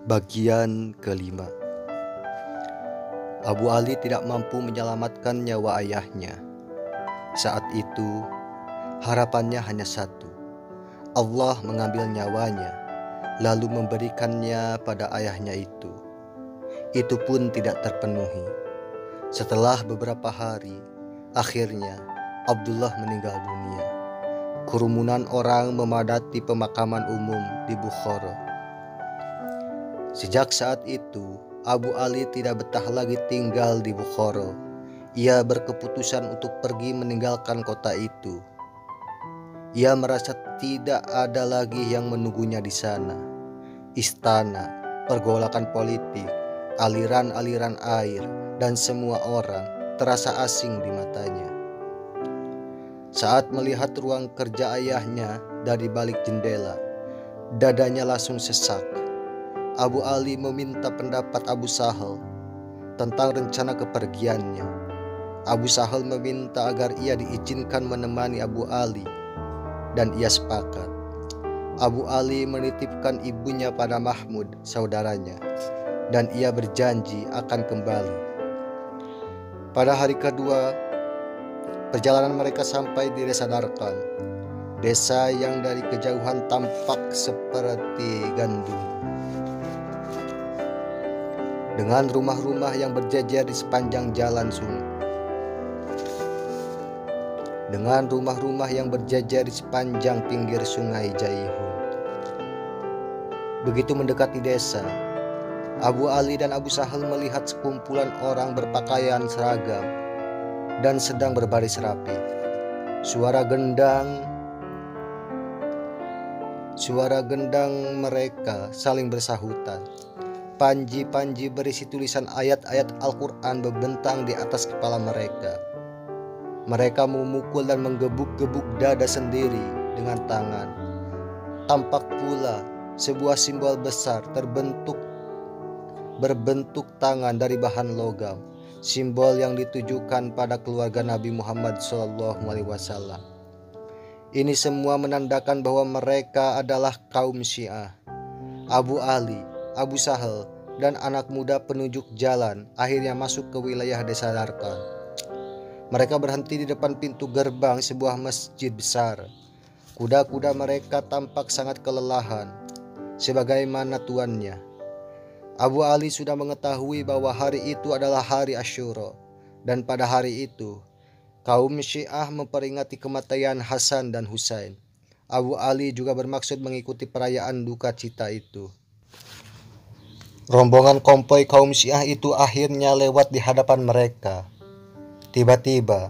Bagian kelima. Abu Ali tidak mampu menyelamatkan nyawa ayahnya. Saat itu, harapannya hanya satu. Allah mengambil nyawanya, lalu memberikannya pada ayahnya itu. Itu pun tidak terpenuhi. Setelah beberapa hari, akhirnya Abdullah meninggal dunia. Kerumunan orang memadati pemakaman umum di Bukhara. Sejak saat itu, Abu Ali tidak betah lagi tinggal di Bukhara. Ia berkeputusan untuk pergi meninggalkan kota itu. Ia merasa tidak ada lagi yang menunggunya di sana. Istana, pergolakan politik, aliran-aliran air, dan semua orang terasa asing di matanya. Saat melihat ruang kerja ayahnya dari balik jendela, dadanya langsung sesak. Abu Ali meminta pendapat Abu Sahal tentang rencana kepergiannya. Abu Sahal meminta agar ia diizinkan menemani Abu Ali, dan ia sepakat. Abu Ali menitipkan ibunya pada Mahmud, saudaranya, dan ia berjanji akan kembali. Pada hari kedua, perjalanan mereka sampai di desa Darkan, desa yang dari kejauhan tampak seperti gandum, dengan rumah-rumah yang berjejer di sepanjang jalan sungai. Dengan rumah-rumah yang berjejer di sepanjang pinggir sungai Jaihun. Begitu mendekati desa, Abu Ali dan Abu Sahal melihat sekumpulan orang berpakaian seragam dan sedang berbaris rapi. Suara gendang mereka saling bersahutan. Panji-panji berisi tulisan ayat-ayat Al-Quran membentang di atas kepala mereka. Mereka memukul dan menggebuk-gebuk dada sendiri dengan tangan. Tampak pula sebuah simbol besar berbentuk tangan dari bahan logam, simbol yang ditujukan pada keluarga Nabi Muhammad SAW. Ini semua menandakan bahwa mereka adalah kaum Syiah. Abu Ali, Abu Sahal, dan anak muda penunjuk jalan akhirnya masuk ke wilayah desa Darkan. Mereka berhenti di depan pintu gerbang sebuah masjid besar. Kuda-kuda mereka tampak sangat kelelahan, sebagaimana tuannya. Abu Ali sudah mengetahui bahwa hari itu adalah hari Asyura, dan pada hari itu, kaum Syiah memperingati kematian Hasan dan Husain. Abu Ali juga bermaksud mengikuti perayaan duka cita itu. Rombongan konvoi kaum Syiah itu akhirnya lewat di hadapan mereka. Tiba-tiba,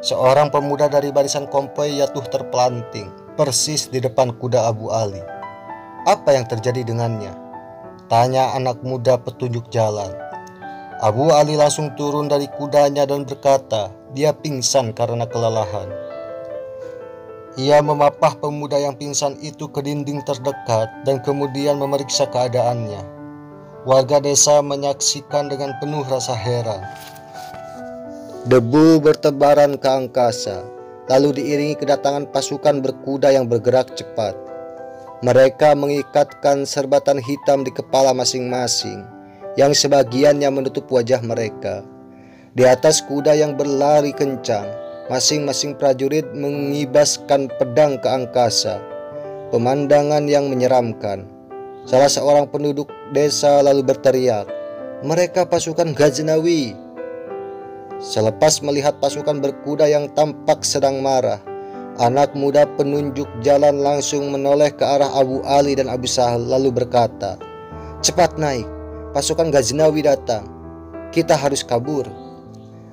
seorang pemuda dari barisan konvoi jatuh terpelanting, persis di depan kuda Abu Ali. Apa yang terjadi dengannya? Tanya anak muda petunjuk jalan. Abu Ali langsung turun dari kudanya dan berkata, dia pingsan karena kelelahan. Ia memapah pemuda yang pingsan itu ke dinding terdekat dan kemudian memeriksa keadaannya. Warga desa menyaksikan dengan penuh rasa heran. Debu bertebaran ke angkasa, lalu diiringi kedatangan pasukan berkuda yang bergerak cepat. Mereka mengikatkan serbatan hitam di kepala masing-masing, yang sebagiannya menutup wajah mereka. Di atas kuda yang berlari kencang, masing-masing prajurit mengibaskan pedang ke angkasa. Pemandangan yang menyeramkan. Salah seorang penduduk desa lalu berteriak, "Mereka pasukan Ghaznawi." Selepas melihat pasukan berkuda yang tampak sedang marah, anak muda penunjuk jalan langsung menoleh ke arah Abu Ali dan Abu Sahal lalu berkata, "Cepat naik, pasukan Ghaznawi datang. Kita harus kabur."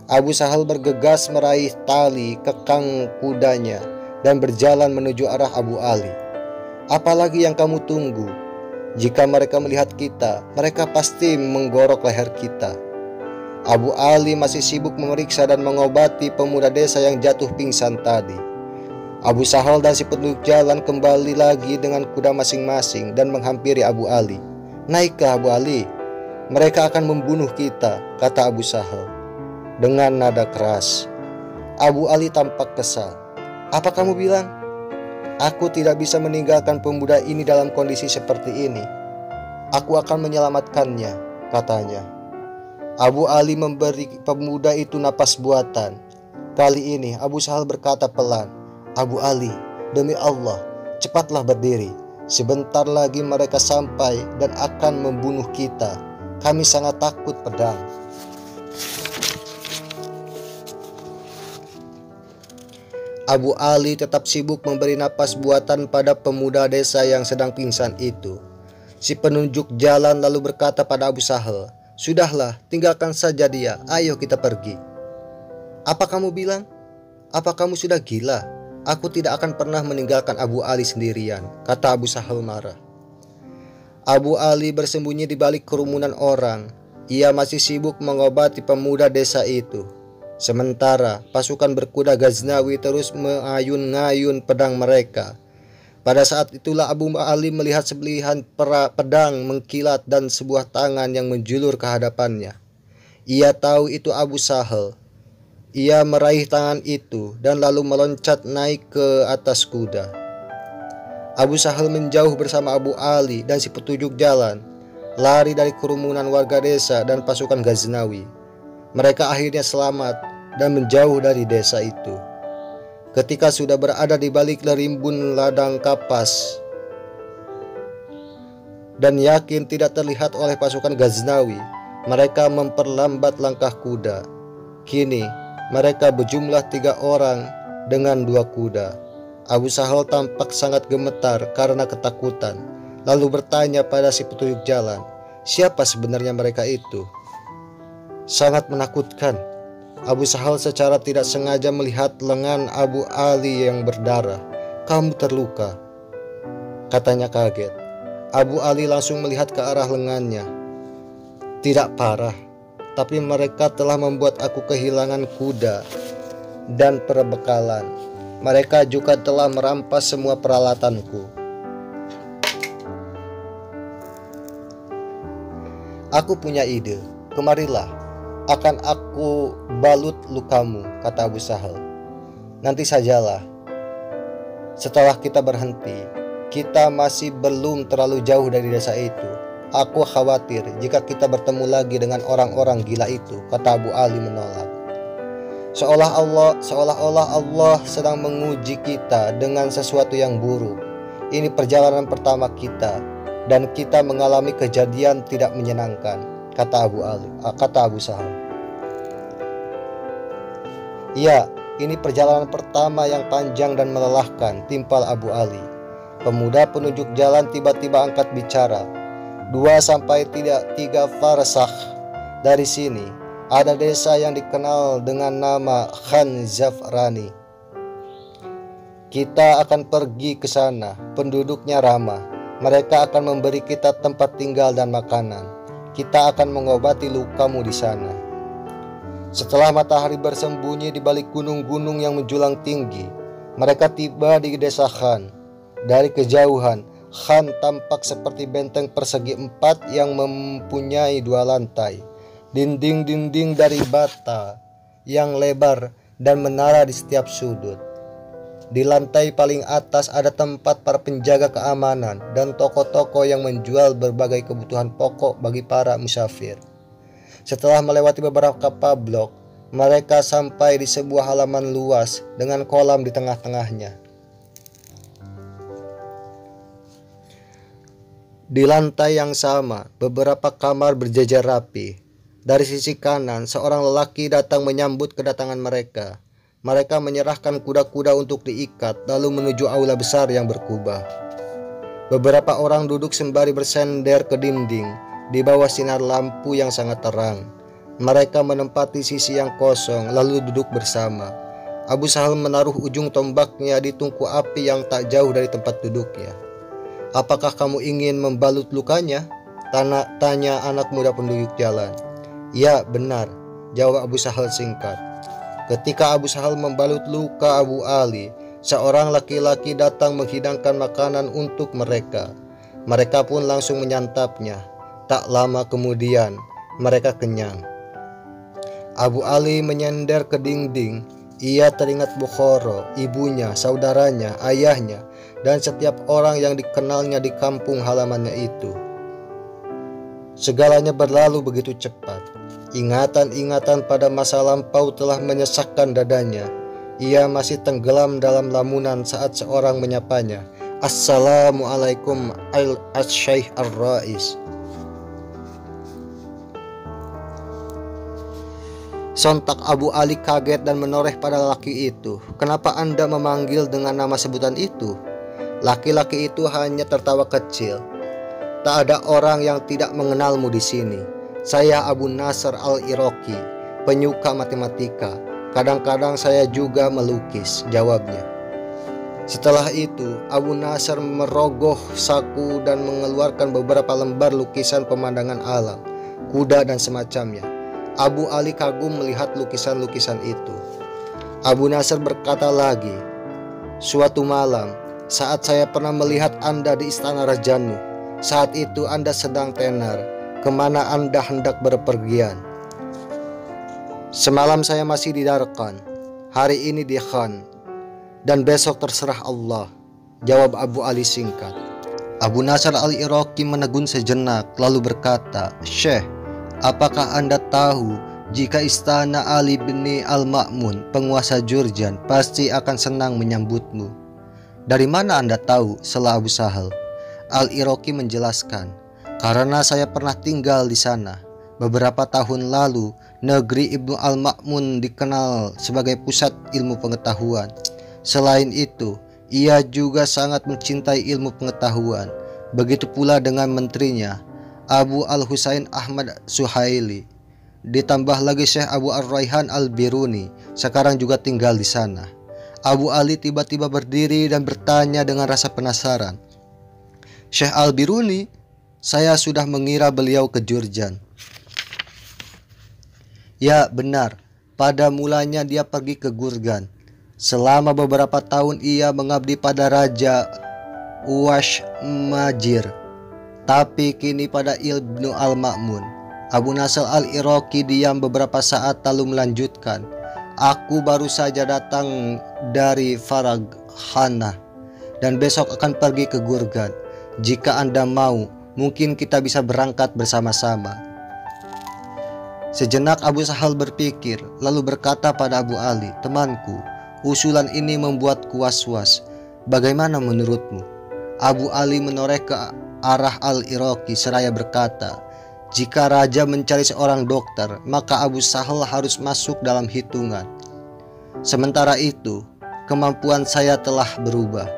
Abu Sahal bergegas meraih tali kekang kudanya dan berjalan menuju arah Abu Ali. "Apalagi yang kamu tunggu? Jika mereka melihat kita, mereka pasti menggorok leher kita." Abu Ali masih sibuk memeriksa dan mengobati pemuda desa yang jatuh pingsan tadi. Abu Sahal dan si petunjuk jalan kembali lagi dengan kuda masing-masing dan menghampiri Abu Ali. "Naiklah Abu Ali, mereka akan membunuh kita," kata Abu Sahal dengan nada keras. Abu Ali tampak kesal. "Apa kamu bilang? Aku tidak bisa meninggalkan pemuda ini dalam kondisi seperti ini." Aku akan menyelamatkannya, katanya. Abu Ali memberi pemuda itu napas buatan. Kali ini Abu Sahal berkata pelan, "Abu Ali, demi Allah, cepatlah berdiri. Sebentar lagi mereka sampai dan akan membunuh kita. Kami sangat takut pedang." Abu Ali tetap sibuk memberi napas buatan pada pemuda desa yang sedang pingsan itu. Si penunjuk jalan lalu berkata pada Abu Sahal, "Sudahlah, tinggalkan saja dia. Ayo kita pergi." "Apa kamu bilang? Apa kamu sudah gila? Aku tidak akan pernah meninggalkan Abu Ali sendirian," kata Abu Sahal marah. Abu Ali bersembunyi di balik kerumunan orang. Ia masih sibuk mengobati pemuda desa itu. Sementara pasukan berkuda Ghaznawi terus mengayun-ngayun pedang mereka. Pada saat itulah Abu Ali melihat sebelahan pedang mengkilat dan sebuah tangan yang menjulur ke hadapannya. Ia tahu itu Abu Sahal. Ia meraih tangan itu dan lalu meloncat naik ke atas kuda. Abu Sahal menjauh bersama Abu Ali dan si petunjuk jalan, lari dari kerumunan warga desa dan pasukan Ghaznawi. Mereka akhirnya selamat dan menjauh dari desa itu. Ketika sudah berada di balik rimbun ladang kapas dan yakin tidak terlihat oleh pasukan Ghaznawi, mereka memperlambat langkah kuda. Kini mereka berjumlah 3 orang dengan 2 kuda. Abu Sahal tampak sangat gemetar karena ketakutan, lalu bertanya pada si petunjuk jalan, siapa sebenarnya mereka itu? Sangat menakutkan. Abu Sahal secara tidak sengaja melihat lengan Abu Ali yang berdarah. "Kamu terluka," katanya kaget. Abu Ali langsung melihat ke arah lengannya. "Tidak parah, tapi mereka telah membuat aku kehilangan kuda dan perbekalan. Mereka juga telah merampas semua peralatanku. Aku punya ide. Kemarilah. Akan aku balut lukamu," kata Abu Sahal. "Nanti sajalah. Setelah kita berhenti, kita masih belum terlalu jauh dari desa itu. Aku khawatir jika kita bertemu lagi dengan orang-orang gila itu," kata Abu Ali menolak. Seolah-olah Allah sedang menguji kita dengan sesuatu yang buruk. Ini perjalanan pertama kita dan kita mengalami kejadian tidak menyenangkan, kata Abu Sahal. "Ya, ini perjalanan pertama yang panjang dan melelahkan," timpal Abu Ali. Pemuda penunjuk jalan tiba-tiba angkat bicara. 2-3 farsakh dari sini ada desa yang dikenal dengan nama Khan Zafrani. Kita akan pergi ke sana. Penduduknya ramah. Mereka akan memberi kita tempat tinggal dan makanan. Kita akan mengobati lukamu di sana. Setelah matahari bersembunyi di balik gunung-gunung yang menjulang tinggi, mereka tiba di desa Khan. Dari kejauhan, Khan tampak seperti benteng persegi 4 yang mempunyai 2 lantai, dinding-dinding dari bata yang lebar dan menara di setiap sudut. Di lantai paling atas ada tempat para penjaga keamanan dan toko-toko yang menjual berbagai kebutuhan pokok bagi para musafir. Setelah melewati beberapa blok, mereka sampai di sebuah halaman luas dengan kolam di tengah-tengahnya. Di lantai yang sama, beberapa kamar berjejer rapi. Dari sisi kanan, seorang lelaki datang menyambut kedatangan mereka. Mereka menyerahkan kuda-kuda untuk diikat, lalu menuju aula besar yang berkubah. Beberapa orang duduk sembari bersender ke dinding di bawah sinar lampu yang sangat terang. Mereka menempati sisi yang kosong, lalu duduk bersama. Abu Sahal menaruh ujung tombaknya di tungku api yang tak jauh dari tempat duduknya. "Apakah kamu ingin membalut lukanya?" tanya anak muda penduduk jalan. "Ya, benar," jawab Abu Sahal singkat. Ketika Abu Sahal membalut luka Abu Ali, seorang laki-laki datang menghidangkan makanan untuk mereka. Mereka pun langsung menyantapnya. Tak lama kemudian, mereka kenyang. Abu Ali menyender ke dinding. Ia teringat Bukhoro, ibunya, saudaranya, ayahnya, dan setiap orang yang dikenalnya di kampung halamannya itu. Segalanya berlalu begitu cepat. Ingatan-ingatan pada masa lampau telah menyesakkan dadanya. Ia masih tenggelam dalam lamunan saat seorang menyapanya. Assalamualaikum al-Syekh Ar-Rais. Sontak Abu Ali kaget dan menoreh pada laki itu. Kenapa Anda memanggil dengan nama sebutan itu? Laki-laki itu hanya tertawa kecil. Tak ada orang yang tidak mengenalmu di sini. Saya Abu Nasr Al-Iraqi, penyuka matematika. Kadang-kadang saya juga melukis, jawabnya. Setelah itu, Abu Nasr merogoh saku dan mengeluarkan beberapa lembar lukisan pemandangan alam, kuda dan semacamnya. Abu Ali kagum melihat lukisan-lukisan itu. Abu Nasr berkata lagi, suatu malam, saat saya pernah melihat Anda di istana Raja Nuh, saat itu Anda sedang tenar. Kemana Anda hendak berpergian? Semalam saya masih di Darqan, hari ini di Khan, dan besok terserah Allah, jawab Abu Ali singkat. Abu Nasr Al-Iraqi menegun sejenak lalu berkata, Syekh, apakah Anda tahu jika istana Ali bin Al-Ma'mun, penguasa Jurjan, pasti akan senang menyambutmu? Dari mana Anda tahu? Sela Abu Sahal. Al-Iraqi menjelaskan, karena saya pernah tinggal di sana. Beberapa tahun lalu, negeri Ibnu Al-Ma'mun dikenal sebagai pusat ilmu pengetahuan. Selain itu, ia juga sangat mencintai ilmu pengetahuan. Begitu pula dengan menterinya, Abu Al-Husain Ahmad Suhaili. Ditambah lagi Syekh Abu Ar-Raihan Al-Biruni, sekarang juga tinggal di sana. Abu Ali tiba-tiba berdiri dan bertanya dengan rasa penasaran, Syekh Al-Biruni, saya sudah mengira beliau ke Jurjan. Ya benar, pada mulanya dia pergi ke Gurgan. Selama beberapa tahun ia mengabdi pada Raja Uwash Majir. Tapi kini pada Ibnu Al-Ma'mun. Abu Nasr Al-Iraqi diam beberapa saat lalu melanjutkan, aku baru saja datang dari Faraghana dan besok akan pergi ke Gurgan. Jika Anda mau, mungkin kita bisa berangkat bersama-sama. Sejenak Abu Sahal berpikir, lalu berkata pada Abu Ali, temanku, usulan ini membuatku was-was. Bagaimana menurutmu? Abu Ali menoreh ke arah Al-Iraqi seraya berkata, jika raja mencari seorang dokter, maka Abu Sahal harus masuk dalam hitungan. Sementara itu, kemampuan saya telah berubah.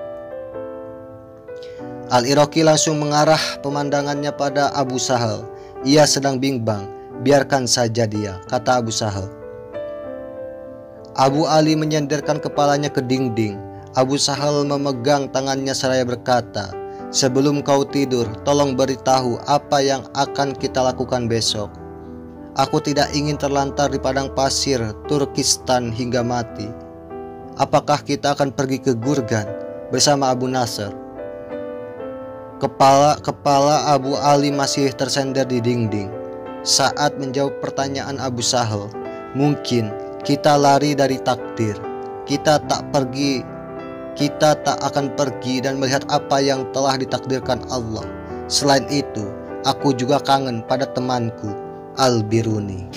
Al-Iraqi langsung mengarah pemandangannya pada Abu Sahal. Ia sedang bimbang, biarkan saja dia, kata Abu Sahal. Abu Ali menyenderkan kepalanya ke dinding. Abu Sahal memegang tangannya seraya berkata, sebelum kau tidur, tolong beritahu apa yang akan kita lakukan besok. Aku tidak ingin terlantar di padang pasir Turkistan hingga mati. Apakah kita akan pergi ke Gurgan bersama Abu Nasr? Kepala Abu Ali masih tersender di dinding. Saat menjawab pertanyaan Abu Sahal, mungkin kita lari dari takdir. Kita tak akan pergi dan melihat apa yang telah ditakdirkan Allah. Selain itu, aku juga kangen pada temanku Al-Biruni.